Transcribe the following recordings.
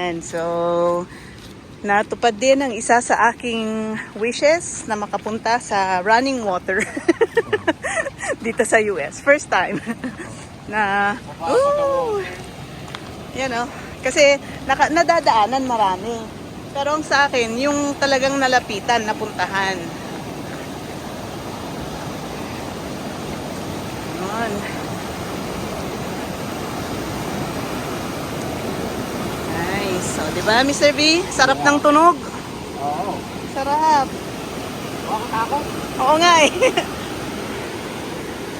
Yan. So, natupad din ang isa sa aking wishes na makapunta sa running water dito sa US. First time na, yan o. Kasi nadadaanan marami. Pero ang sa akin, yung talagang nalapitan, napuntahan. Yan. Nice. So, di ba, Mr. B? Sarap ng tunog. Oo. Sarap. Ako? Oo nga eh.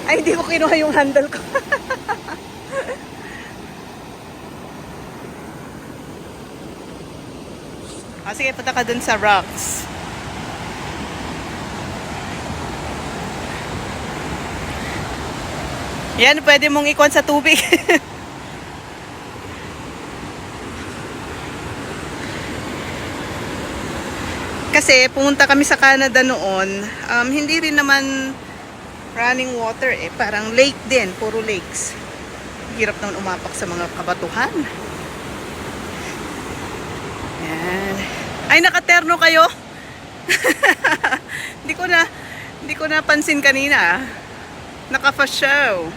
Ay, hindi ko kinuha yung handle ko. Sige, punta ka dun sa rocks. Yan, pwede mong ikon sa tubig. Kasi pumunta kami sa Canada noon, hindi rin naman running water eh, parang lake din, puro lakes. Hirap naman umapak sa mga kabatuhan. Yan. Ay, nakaterno kayo? Hindi ko napansin kanina. Naka-fast show.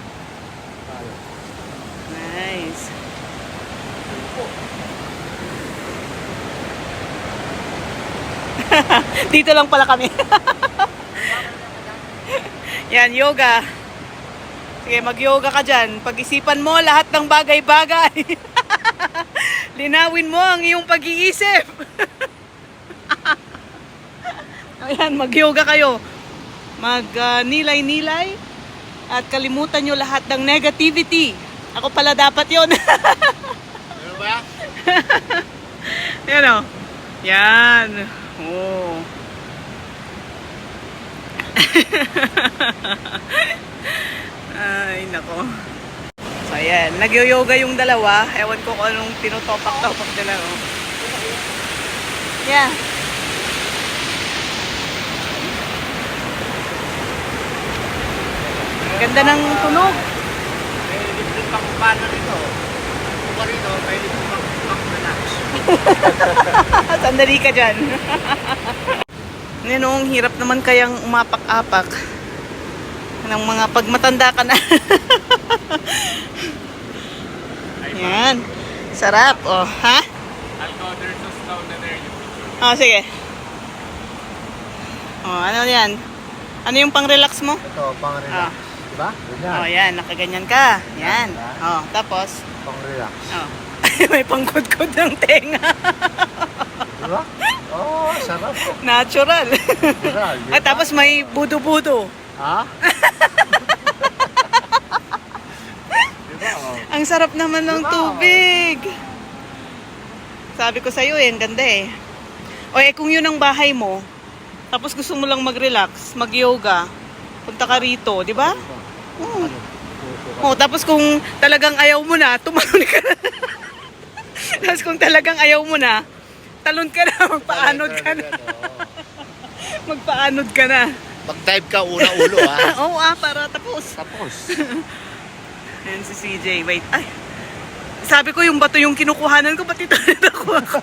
Nice. Dito lang pala kami. Yan, yoga. Sige, mag-yoga ka dyan. Pag-isipan mo lahat ng bagay-bagay. Linawin mo ang iyong pag-iisip. Ayan, mag-yoga kayo. Mag-nilay-nilay. At kalimutan nyo lahat ng negativity. Ako pala dapat yon. Ano ba? Yan o. Yan. Oh. Ay, nako. So, ayan. Nag-yoga yung dalawa. Ewan ko kung anong tinutopak-topak nila. Oh. Yeah. Ganda ng tunog. May libreng pakupana rito. Kuha rito, may libreng pakupanax. Sandali ka dyan. Ngayon, hirap naman kayang umapak-apak ng mga pagmatanda ka na. Yan. Sarap. Oh, ha? I'll go there just down there. Oh, sige. Oh, ano yan? Ano yung pang-relax mo? Ito, pang-relax. Diba? Oh, yan. Nakaganyan ka. Yan. Oh, tapos? Pang-relax. Oh. May pangkudkod ng tenga. Diba? Oh, sarap. Natural. Natural, diba? At tapos may budo-budo. Ha? Diba? Oh. Ang sarap naman ng Diba? tubig. Sabi ko sa'yo eh, ang ganda eh. O eh, kung yun ang bahay mo, tapos gusto mo lang mag-relax, mag-yoga, punta ka rito, di ba? Oh, tapos kung talagang ayaw mo na, tumalon ka na. Tapos kung talagang ayaw mo na, talon ka na, magpaanod ka na. Magpaanod ka na. Mag-dive ka una-ulo, ha? Oo para tapos. Tapos. Ayan si CJ, wait. Ay, sabi ko yung bato yung kinukuhanan ko, ba't ito nakuha ko?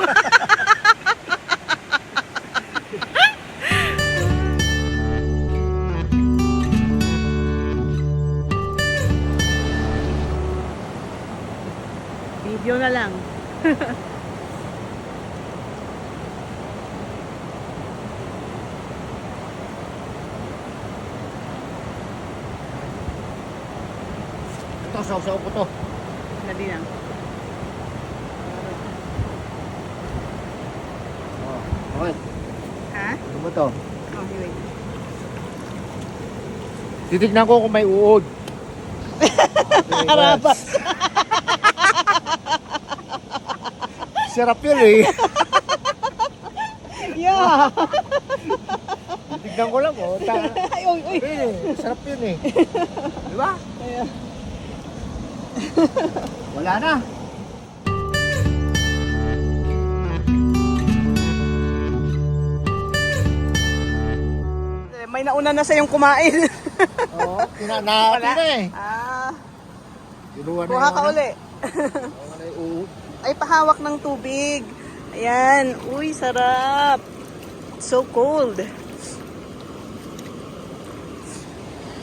Video na lang. Ito, saw-saw ko to. Dali lang. Oh, okay. Ha? Ano ba to? Oh, wait. Titignan ko kung may uod. Harabas. Sarap yun eh. Yeah. Tignan ko lang oh. Ay, oy, oy. Sarap yun eh. Di ba? Ayan. Wala na. May nauna na sa'yong kumain. Oo, kinanahati na eh. Ah, Kinuha na kuha ka yung ano. uli. Kinuha na yung uod. ay pahawak ng tubig. Ayan. Uy, sarap. So cold.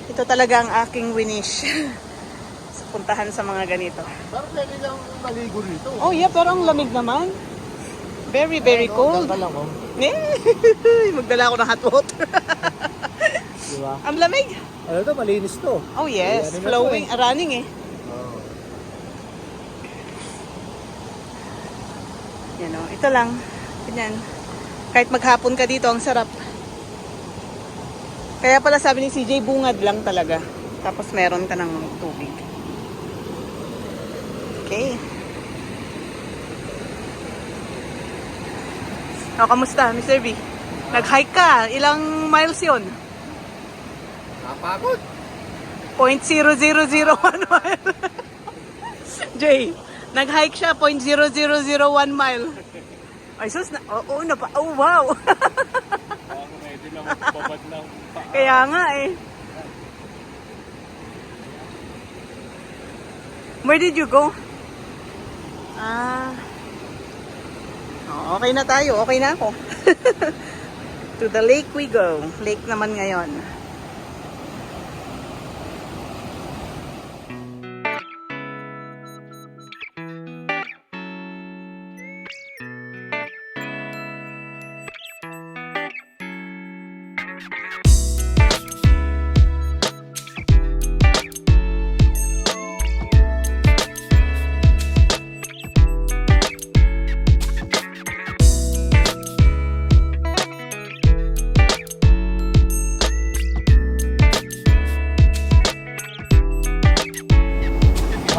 Ito talaga ang aking winish. Sa puntahan sa mga ganito. Pero pwede lang maligo rito. Oh yeah, pero ang lamig naman. Very, very cold. Ganda lang, oh. Magdala ako ng hot water. Diba? Ang lamig. Ano to, malinis to. Oh yes, Ano na to flowing, running eh. Oh. Yan o, ito lang. Ganyan. Kahit maghapon ka dito, ang sarap. Kaya pala sabi ni CJ, bungad lang talaga. Tapos meron ka ng tubig. Okay. O, kamusta, Mr. B? Nag-hike ka. Ilang miles yun? Napagod. 0.0001 mile. Jay, nag-hike siya, 0.0001 mile. Ay, sus, oh, wow. Pwede na magbabad ng paa. Kaya nga eh. Where did you go? Okay na tayo. Okay na ako. To the lake we go. Lake naman ngayon.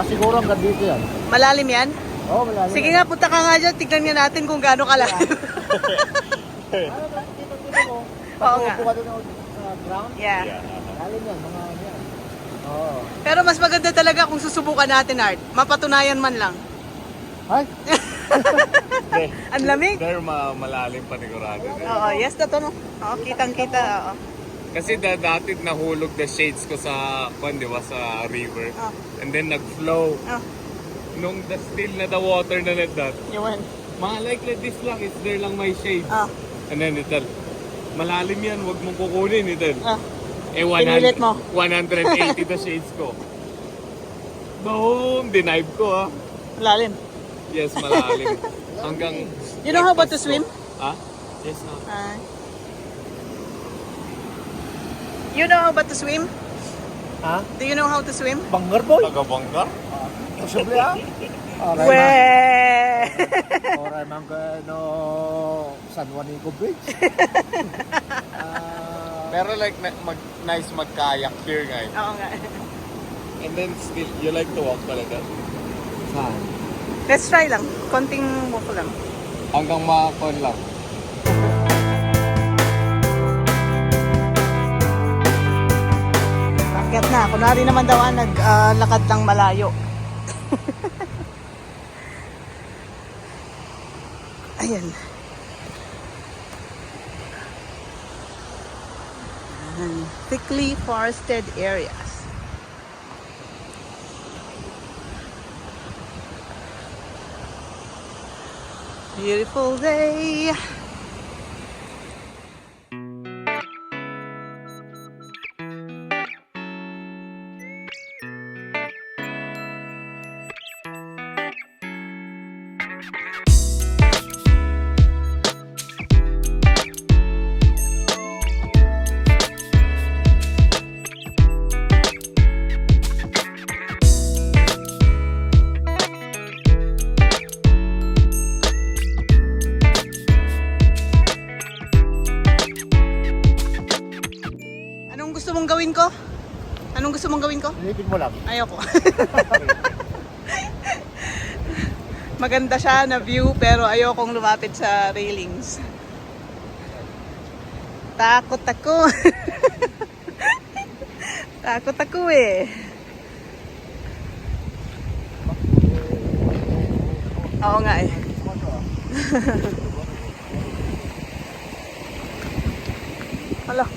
Siguro hanggang dito yan. Malalim yan? Oo, malalim. Sige nga, punta ka nga dyan. Tignan nga natin kung gaano kalalim. Oo nga. Upo ka doon sa ground. Yeah. Lalim yan, mga yan. Oo. Pero mas maganda talaga kung susubukan natin, Art. Mapatunayan man lang. Ay! Ang lamig. Pero malalim panigurado. Oo, yes, totoo. Oo, kitang-kita. Oo. Kasi dati nahulog the shades ko sa, di ba, sa river. Oh. And then nag-flow. Oh, Nung still na the water na that, yun. mga like this lang, is there lang may shade. Oh, And then ital, malalim yan, wag mong kukunin ital. oh. Eh, Pinilit mo. 180 the shades ko. Boom! Denied ko ha. Lalim. Yes, malalim. Hanggang... You know how about to swim? Ha? Yes, no. You know how about to swim? Ha? Do you know how to swim? Banggar boy! Taga-bangka? Posible ha? Weh! Oray man ka no San Juanico Bridge. Pero like, nice mag-kayak here guys. Oo nga. And then still, you like to walk talaga? Saan? Let's try lang. Konting walk lang. Hanggang makakon lang. Akyat na. Kunwari naman daw naglakad lang malayo. Ayan. Thickly forested areas. Beautiful day. Anong gusto mong gawin ko? Anong gusto mong gawin ko? Silipin mo lang. Ayoko. Maganda siya na view pero ayokong lumapit sa railings. Takot ako. Takot ako eh. Oo nga eh. Hala.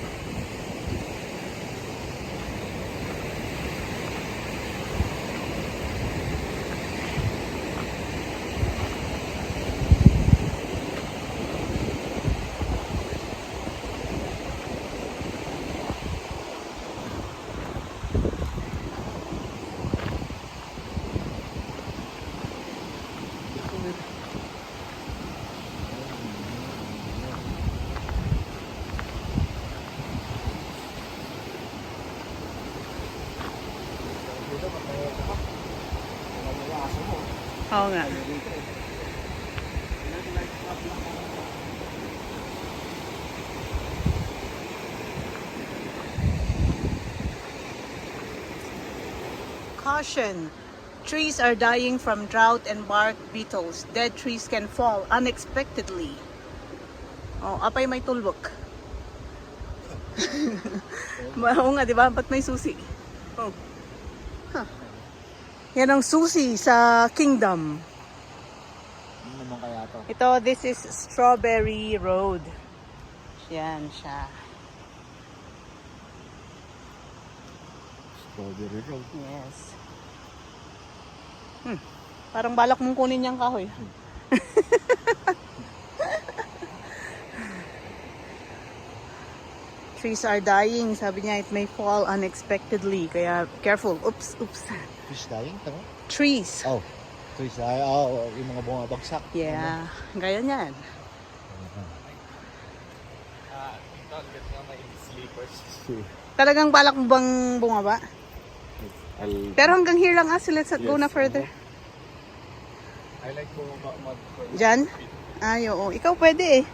Oo nga. Caution. Trees are dying from drought and bark beetles. Dead trees can fall unexpectedly. Oh, apay may tulbok. Oo nga, di ba? Ba't may susi? Oh. Huh. Yan ang susi sa Kingdom. Ano naman kaya to? Ito, this is Strawberry Road. Yan siya. Strawberry road. Yes. Parang balak mong kunin yung kahoy. Trees are dying. Sabi niya, it may fall unexpectedly. Kaya, careful. Oops, oops. Fish dying, tama? Trees. Oh. Fish dying. Oh, yung mga bumabagsak. Yeah. Gaya niyan. Ito, get nga may sleepers. Talagang balak mo bang bumaba? Pero hanggang here lang so let's go na further. I like to mag Diyan? Ay, oo. Ikaw pwede eh.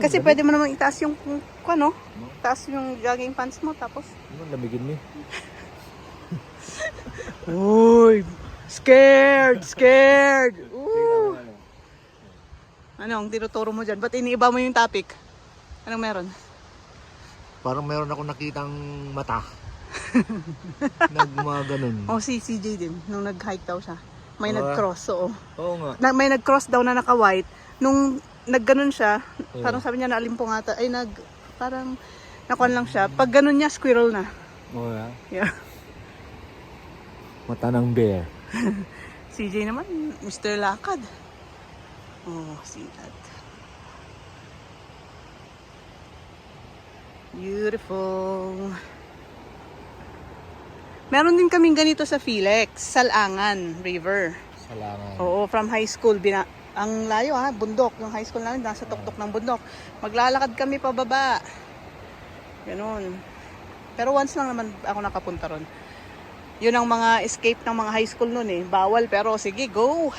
Kasi pwede mo namang itaas yung, ano? Itaas yung jogging pants mo, tapos. Ano, lamigin mo. Uy! Scared! Scared! Ooh. Ano ang tinuturo mo dyan? Ba't iniiba mo yung topic? Anong meron? Parang meron ako nakitang mata. Mga ganun. Oh, si CJ din. Nung nag-hike daw siya. May Ah. nag-cross, oo. Oo nga. May nag-cross daw na naka-white. Nung nagganon siya, parang sabi niya naalimpungata. Ay, parang nakuan lang siya. Pag ganon niya, squirrel na. Oo nga. Yeah. Mata ng bear. CJ naman, Mr. Lakad. Oh, see that. Beautiful. Meron din kaming ganito sa Felix, Salangan River. Salangan. Oo, from high school. Ang layo ha, bundok. Yung high school namin, nasa tuktok ng bundok. Maglalakad kami pababa. Ganun. Pero once lang naman ako nakapunta ron. Yun ang mga escape ng mga high school nun eh. Bawal, pero sige, go!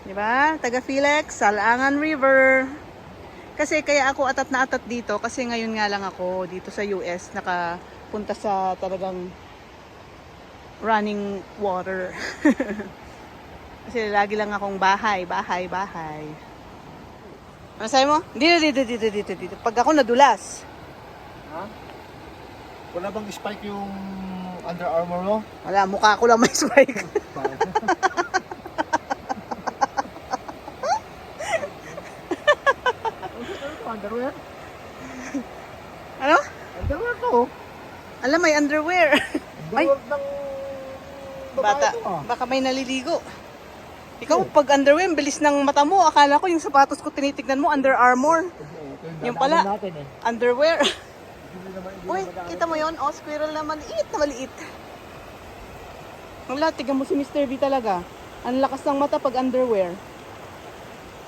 Diba? Taga Felix, Salangan River. Kasi kaya ako atat na atat dito kasi ngayon nga lang ako dito sa US nakapunta sa talagang running water. Kasi lagi lang akong bahay. Ano sabi mo? Dito. Pag ako nadulas. Ha? Wala bang spike yung Under Armour mo? Wala, mukha ko lang may spike. Underwear? Ano? Underwear to. Alam, may underwear. Ay, Underwear ng babae bata, to, ah. baka may naliligo. Ikaw, pag underwear, ang bilis ng mata mo. Akala ko yung sapatos ko tinitignan mo, Under Armour. Yung pala, Natin, eh. underwear. Hindi naman Uy, kita mo yon? Oh, squirrel na maliit na maliit. Wala, tignan mo si Mr. B talaga. Ang lakas ng mata pag underwear.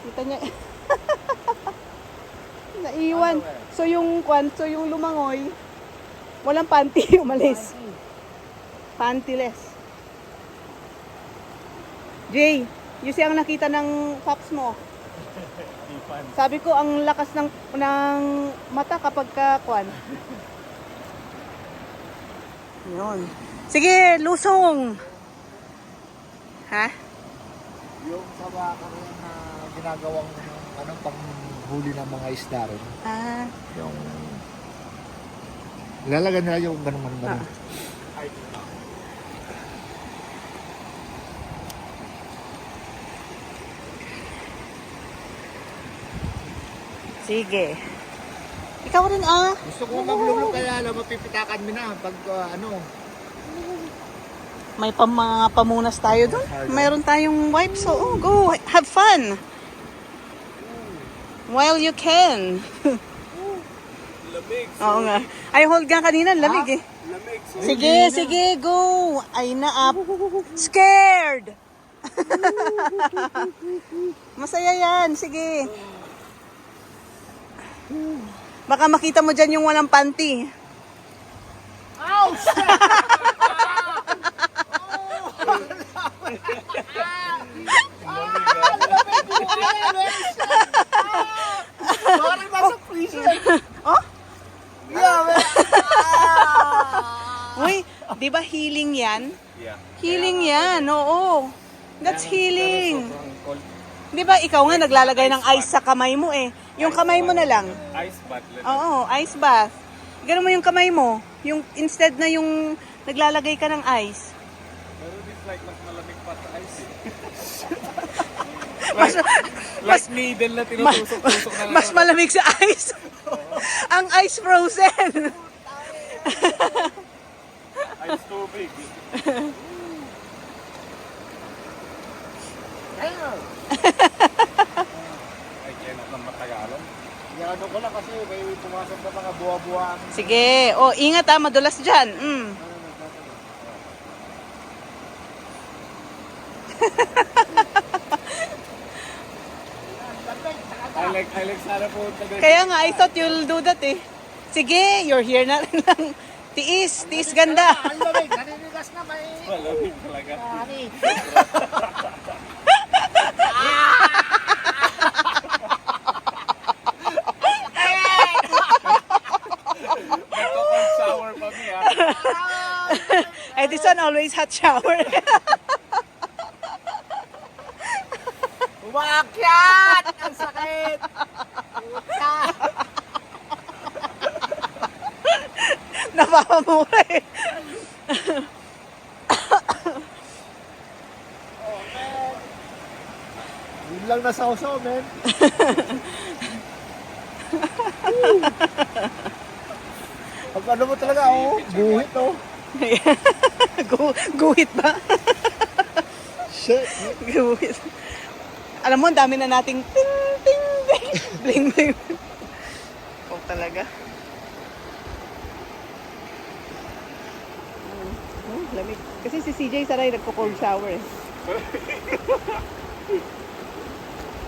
Kita niya. Naiwan. So yung lumangoy, walang panty, umalis. Pantyless. Jay, you see ang nakita ng fox mo? Sabi ko ang lakas ng mata kapag kwan. Yun. Sige, lusong. Ha? Yung sa baka rin na ginagawang panghuli ng mga isda rin. Ah, Yung ilalagay nila yung ganun. sige. Ikaw rin ah. Gusto ko maglulog kaya alam mapipitakan mo na pag May mga pamunas tayo doon. Mayroon tayong wipes. So, oh, go. Have fun. While you can. Lamig. Oo nga. Ay, hold nga kanina. Lamig eh. Lamig. So, Sige, go. Ay, na-up. Scared. Masaya yan. Sige. Baka makita mo dyan yung walang panty. Ouch! Parang nasa freezer. Oh? Yeah, man. Uy, di ba healing yan? Yeah. Healing yan, oo. That's healing. Sobrang cold. Di ba ikaw nga naglalagay ng ice sa kamay mo eh. Yung kamay mo na lang. Ice bath lang. Oo, ice bath. Ganun mo yung kamay mo. Yung instead na yung naglalagay ka ng ice. Pero this like mas malamig pa sa ice eh. Mas, Like needle na tinutusok-tusok na lang. mas malamig sa ice. Ang ice frozen. Ice tubig. Ayun. Ay, kaya lang matagalan. Ano ko lang kasi may pumasok na mga buwa-buwa. Sige. O, ingat ha. Madulas dyan. Mm. I like sana po taga. Kaya nga, I thought you'll do that eh. Sige, you're here na rin lang. Tiis. Tiis ganda. Ang lamig, naninigas na may... Malamig talaga. Ani. Nagko-cold shower pa mi ah. Eh, this one always hot shower. Umakyat! Ang sakit! Puta! Napapamura eh. Yun lang na sausaw, men. Pag ano mo talaga, oh, buhit, oh. Guhit ba? Shit. Guhit. Alam mo, ang dami na nating ting, ting, ting. Bling, bling. Oh, talaga. Lamig. Kasi si CJ Saray nagko-cold shower eh.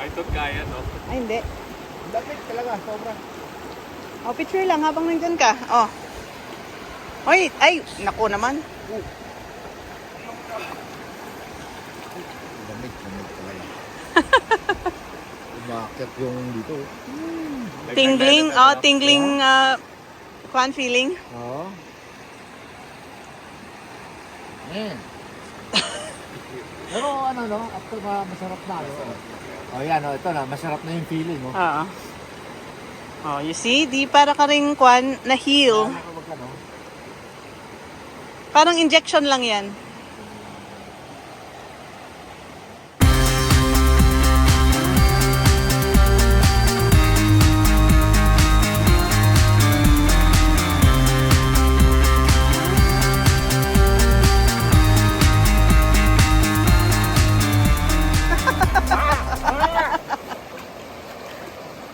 I thought kaya no. Ay, hindi. Lamig talaga, sobra. Oh, picture lang habang nandyan ka. Oh. Oy, ay, naku naman. Lamig talaga. Umakyat yung dito. Tingling, oh, tingling, fun feeling. Oo. Man. Pero ano no, after masarap na. Oh, yan, oh, ito na, masarap na yung feeling, oh. Oo. Oh, you see, di para ka rin kwan na heal. Ano? Parang injection lang yan.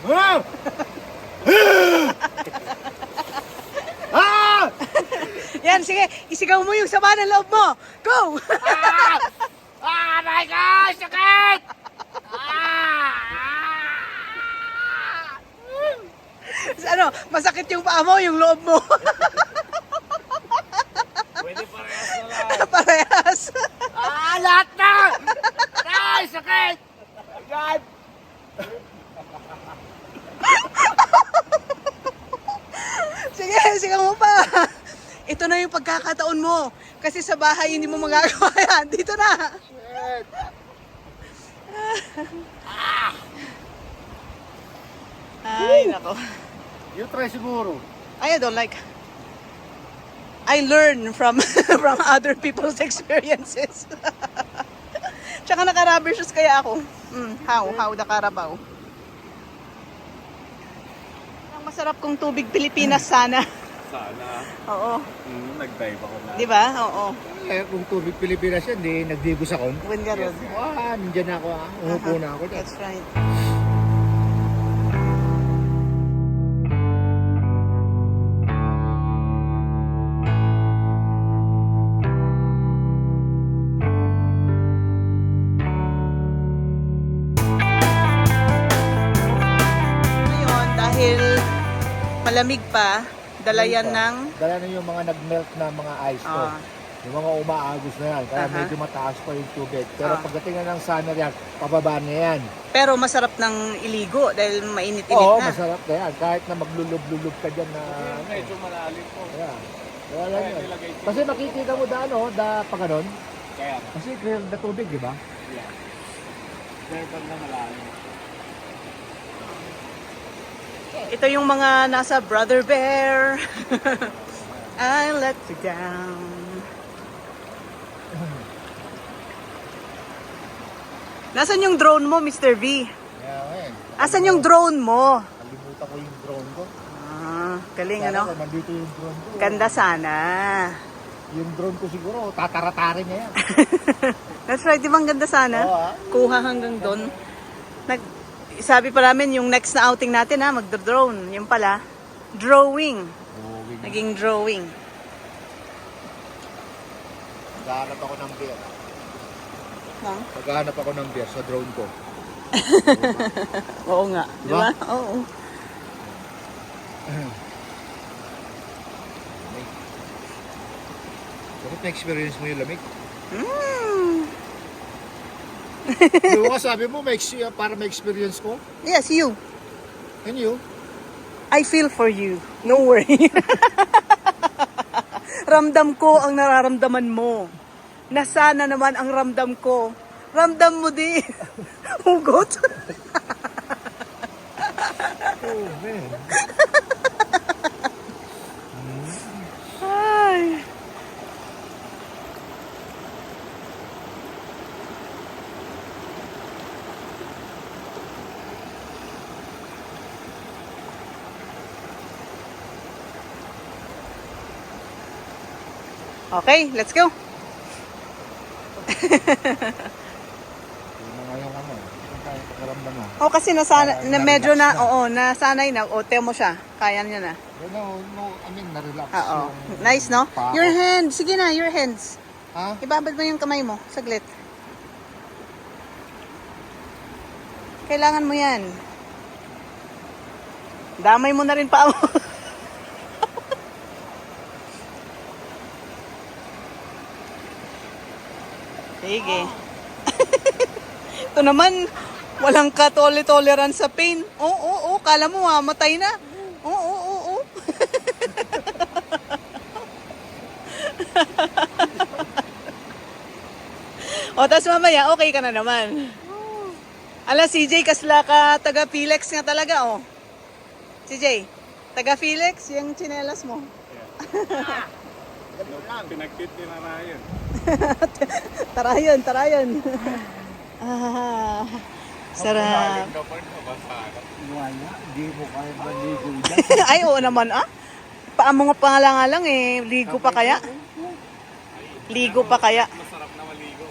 Ah! Ah! Yan, sige, isigaw mo yung sama ng loob mo. Go! Ah, my gosh! Sakit! Ah! Ano, masakit yung paa mo, yung loob mo. Pwede parehas na lang. Parehas. Ah, lahat na! Ay, sakit! God! Sige, sigaw mo pa. Ito na yung pagkakataon mo. Kasi sa bahay hindi mo magagawa yan. Dito na. Shit! Ay, nako. You try siguro. I don't like. I learn from from other people's experiences. Tsaka naka-rubber shoes kaya ako. How the Carabao. Ang masarap kong tubig Pilipinas sana. Sana. Oo. Nag-dive ako na. Di ba? Oo. Eh, kung tubig Pilipinas yan, di nagdigos ako. When garon. Ah, nandiyan na ako. Umupo na ako dyan. That's right. Ngayon, dahil malamig pa, dala yan ng Dala na yung mga nag-melt na mga ice ko. Yung mga umaagos na yan. Kaya Aha. medyo mataas pa yung tubig. Pero Ah. pagdating na ng summer yan, pababa na yan. Pero masarap ng iligo dahil mainit-init Oo, na. masarap na yan. Kahit na maglulub-lulub ka dyan na... Medyo malalim po. Kaya, kaya lang Kaya yan. nilagay ko. Kasi makikita mo pa ganon. Kaya, Kasi clear na tubig, di ba? yeah. Verbal na malalim. Ito yung mga nasa Brother Bear. I let you down. Nasaan yung drone mo, Mr. V? Kaya eh. Asan yung drone mo? Kalimutan ko yung drone ko. Ah, galing Sana ano? kung nandito yung drone ko. Ganda sana. Yung drone ko siguro, tataratarin niya yan. That's right, di ba ang ganda sana? Oo, ah. Kuha hanggang doon. Sabi pa namin yung next na outing natin ha, magdodrone. Yung pala, drawing. Naging drawing. Maghahanap ako ng beer. No? Maghahanap ako ng beer sa drone ko. Oo nga. Di Diba? ba? Oo. Bakit na-experience mo yung lamig? Mm. Di ba sabi mo, para ma-experience ko? Yes, you. And you? I feel for you. No worry. Ramdam ko ang nararamdaman mo. Nasana naman ang ramdam ko. Ramdam mo din. Hugot. Oh, man. Ay. Okay, let's go. Yun na nga yung ano. Yung kaya pakaramdam mo. Oh, kasi nasana, na medyo Na-relax na, na. oo, nasanay na. O, temo siya. Kaya niya na. No, I mean, na-relax. Oo. yung Nice, no? paa ko. Your hands. Sige na, your hands. Ha? Ibabad mo yung kamay mo. Saglit. Kailangan mo yan. Damay mo na rin pa. Sige. Ito naman, walang ka-tolerance sa pain. Oo, kala mo matay na. Oo. O, tapos mamaya, okay ka na naman. Ala, CJ, kasla ka, taga Felix nga talaga, oh. CJ, taga Felix, yung tsinelas mo. Pinag-fit ni na Ryan. Tara yun. Ah, sarap. Malalim na pa rin, mabasa ka. Wala, hindi mo kaya maligo dyan. Ay, oo naman, ah. Paamo nga pa lang, eh. Ligo pa kaya? Ligo pa kaya? Masarap na maligo.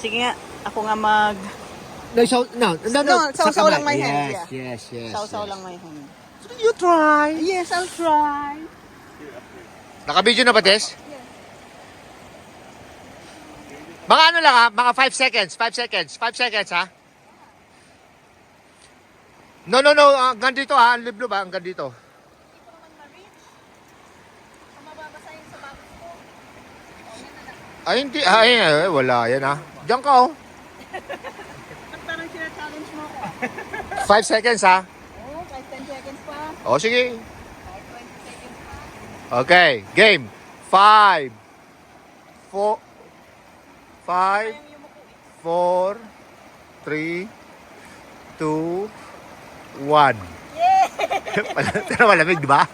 Sige nga, ako nga mag... No, sausaw lang my hands, Yes. Sausaw lang my hand. You try. Yes, I'll try. Naka-video na ba, Tess? Mga ano lang ha, mga 5 seconds, 5 seconds ha. No, hanggang dito ha, ang liblo ba, hanggang dito. Ay, hindi, wala yan ha. Diyan ka oh. Parang sina-challenge mo ako. 5 seconds ha. Oo, kahit 10 seconds pa. O sige. Kahit 20 seconds pa. Okay, game. 5, 4, 3, 2, 1. Pero malamig, di ba?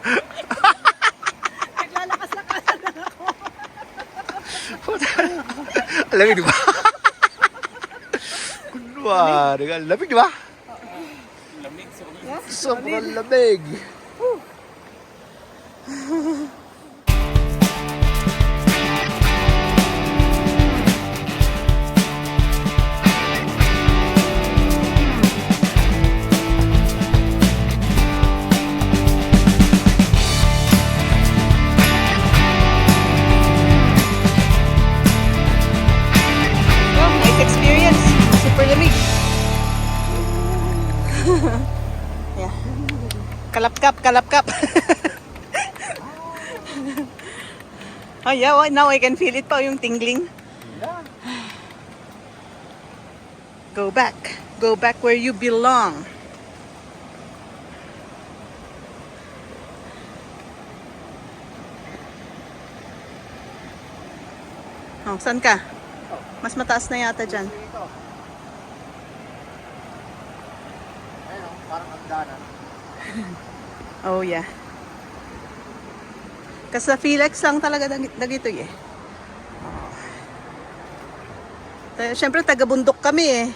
Naglalakas-lakasan lang ako. Lamig, di ba? Kunwari ka, lamig, di ba? Lamig, so Sobrang lamig. Oh, nice experience. Super lamig. Yeah. Kalapkap. Oh yeah, now I can feel it pa yung tingling. Yeah. Go back. Go back where you belong. Oh, saan ka? Mas mataas na yata dyan. Dito. Ayun, oh, parang hagdanan. Oh yeah. Kasi sa Felix lang talaga dagito eh. Siyempre taga-bundok kami eh.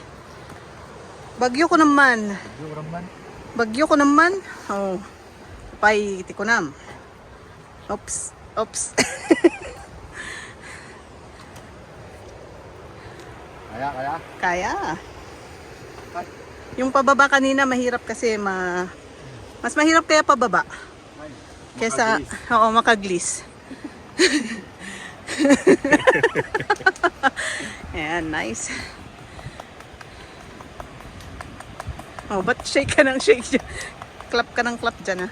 Bagyo ko naman. Raman. Bagyo ko naman. Oh. Pay tikunam. Oops. Oops. Kaya. Kaya. Yung pababa kanina mahirap kasi mas mahirap kaya pababa. Kesa makaglis. Ayan, nice. Oh, ba't shake ka ng shake dyan? Clap ka ng clap dyan, ah.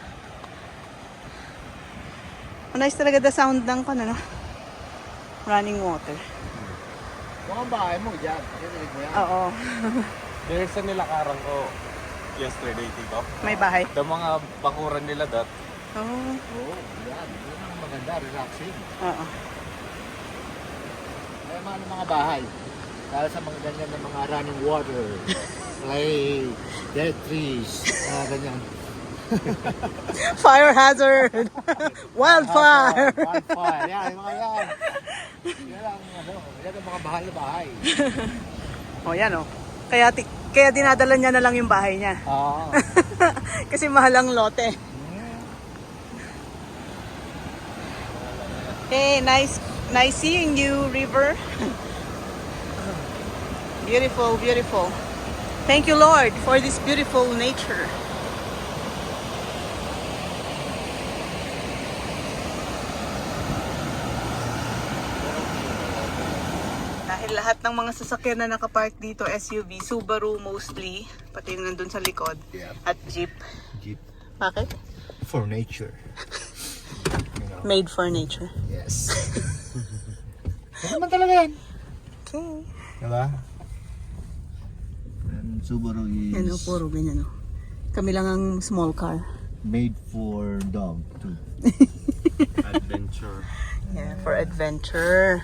Oh, nice talaga the sound ng running water. Kung ang bahay mo dyan, narinig mo yan. Oo. There's sa nilakaran ko yesterday, Tito. May bahay. The mga bakuran nila dot. Oh. Oo, yan. Yun ang maganda, relaxing. Oo. May mga bahay. Dahil sa mga ganyan na mga running water, play, dead trees, mga ganyan. Fire hazard. Wildfire. Wildfire, yan, yung mga yan. Yan ang mga bahal na bahay. Oh, yan oh. Kaya dinadala niya na lang yung bahay niya. Oo. Kasi mahal ang lote. Hey, nice seeing you, River. Beautiful, beautiful. Thank you, Lord, for this beautiful nature. Dahil lahat ng mga sasakyan na nakapark dito, SUV, Subaru mostly, pati yung nandun sa likod, Yeah. at Jeep. Jeep Bakit? for nature. Made for nature. Yes. Ano naman talaga yan? Okay. Diba? And Subaru is Yan o, puro ganyan o. Kami lang ang small car. made for dog too. Adventure. Yeah, for adventure.